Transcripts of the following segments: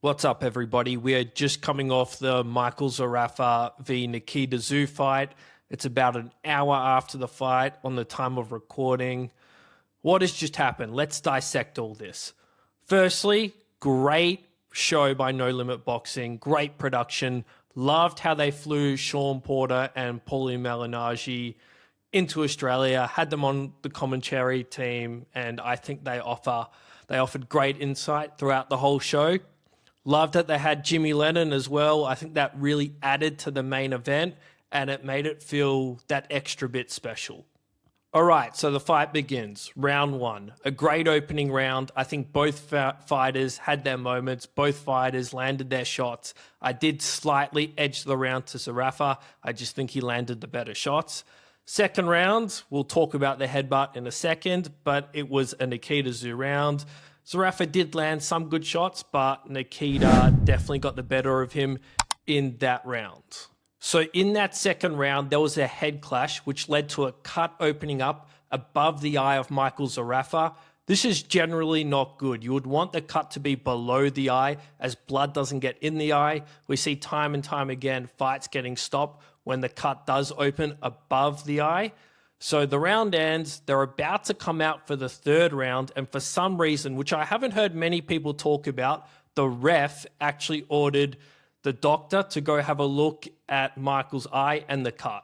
What's up, everybody? We are just coming off the Michael Zerafa v Nikita Tszyu fight. It's about an hour after the fight on the time of recording. What has just happened? Let's dissect all this. Firstly, great show by No Limit Boxing. Great production. Loved how they flew Sean Porter and Paulie Malignaggi into Australia. Had them on the commentary team, and I think they offered great insight throughout the whole show. Loved that they had Jimmy Lennon as well. I think that really added to the main event and it made it feel that extra bit special. All right, so the fight begins. Round one, a great opening round. I think both fighters had their moments. Both fighters landed their shots. I did slightly edge the round to Zerafa. I just think he landed the better shots. Second round, we'll talk about the headbutt in a second, but it was a Nikita Tszyu round. Zerafa did land some good shots, but Nikita definitely got the better of him in that round. So in that second round, there was a head clash, which led to a cut opening up above the eye of Michael Zerafa. This is generally not good. You would want the cut to be below the eye as blood doesn't get in the eye. We see time and time again fights getting stopped when the cut does open above the eye. So the round ends, they're about to come out for the third round, and for some reason, which I haven't heard many people talk about, the ref actually ordered the doctor to go have a look at Michael's eye and the cut.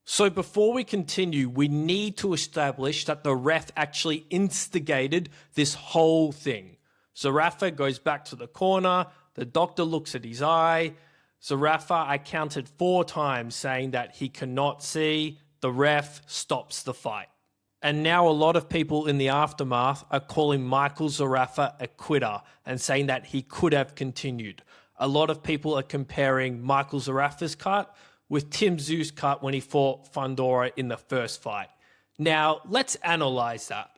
So before we continue, we need to establish that the ref actually instigated this whole thing. Zerafa goes back to the corner, the doctor looks at his eye. Zerafa, I counted 4 times saying that he cannot see. The ref stops the fight. And now a lot of people in the aftermath are calling Michael Zerafa a quitter and saying that he could have continued. A lot of people are comparing Michael Zerafa's cut with Tim Tszyu's cut when he fought Fundora in the first fight. Now, let's analyze that.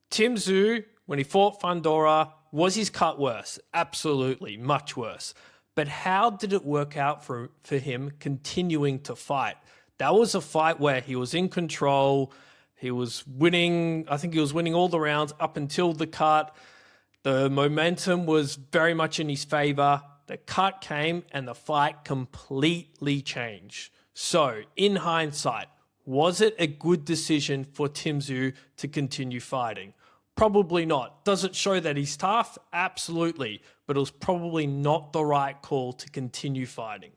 Tim Tszyu, when he fought Fundora, was his cut worse? Absolutely, much worse. But how did it work out for him continuing to fight? That was a fight where he was in control. He was winning. I think he was winning all the rounds up until the cut. The momentum was very much in his favor. The cut came and the fight completely changed. So in hindsight, was it a good decision for Tim Tszyu to continue fighting? Probably not. Does it show that he's tough? Absolutely. But it was probably not the right call to continue fighting.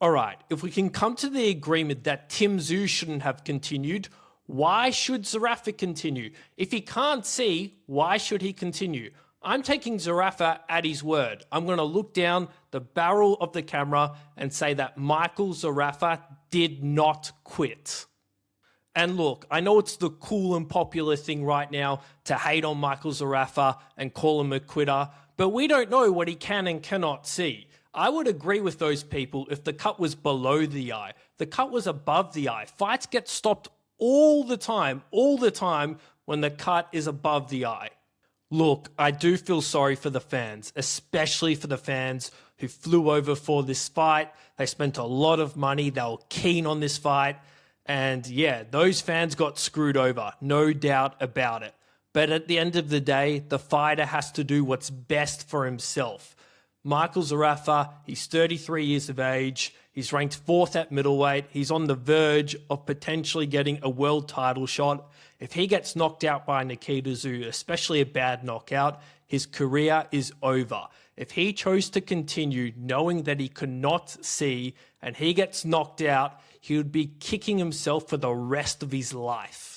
All right, if we can come to the agreement that Tim Tszyu shouldn't have continued, why should Zerafa continue? If he can't see, why should he continue? I'm taking Zerafa at his word. I'm going to look down the barrel of the camera and say that Michael Zerafa did not quit. And look, I know it's the cool and popular thing right now to hate on Michael Zerafa and call him a quitter, but we don't know what he can and cannot see. I would agree with those people if the cut was below the eye. The cut was above the eye. Fights get stopped all the time when the cut is above the eye. Look, I do feel sorry for the fans, especially for the fans who flew over for this fight. They spent a lot of money. They were keen on this fight. And yeah, those fans got screwed over, no doubt about it. But at the end of the day, the fighter has to do what's best for himself. Michael Zerafa, he's 33 years of age. He's ranked 4th at middleweight. He's on the verge of potentially getting a world title shot. If he gets knocked out by Nikita Tszyu, especially a bad knockout, his career is over. If he chose to continue knowing that he could not see and he gets knocked out, he would be kicking himself for the rest of his life.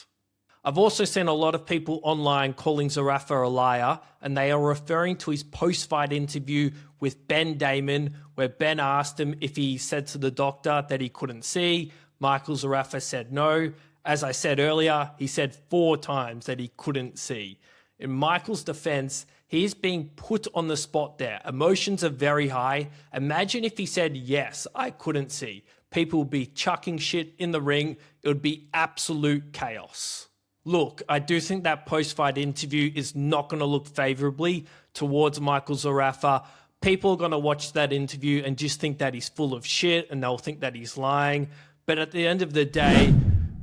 I've also seen a lot of people online calling Zerafa a liar, and they are referring to his post-fight interview with Ben Damon, where Ben asked him if he said to the doctor that he couldn't see. Michael Zerafa said no. As I said earlier, he said 4 times that he couldn't see. In Michael's defense, he is being put on the spot there. Emotions are very high. Imagine if he said, yes, I couldn't see. People would be chucking shit in the ring. It would be absolute chaos. Look, I do think that post-fight interview is not going to look favorably towards Michael Zerafa. People are going to watch that interview and just think that he's full of shit and they'll think that he's lying. But at the end of the day,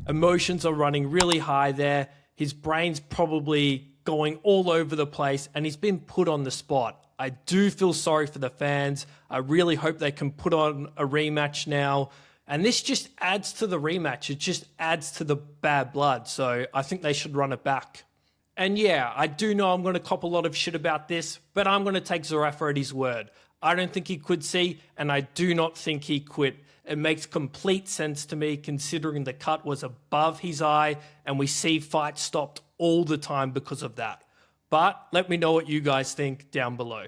emotions are running really high there. His brain's probably going all over the place and he's been put on the spot. I do feel sorry for the fans. I really hope they can put on a rematch now. And this just adds to the rematch. It just adds to the bad blood. So I think they should run it back. And yeah, I do know I'm going to cop a lot of shit about this, but I'm going to take Zerafa at his word. I don't think he quit C, and I do not think he quit. It makes complete sense to me considering the cut was above his eye, and we see fights stopped all the time because of that. But let me know what you guys think down below.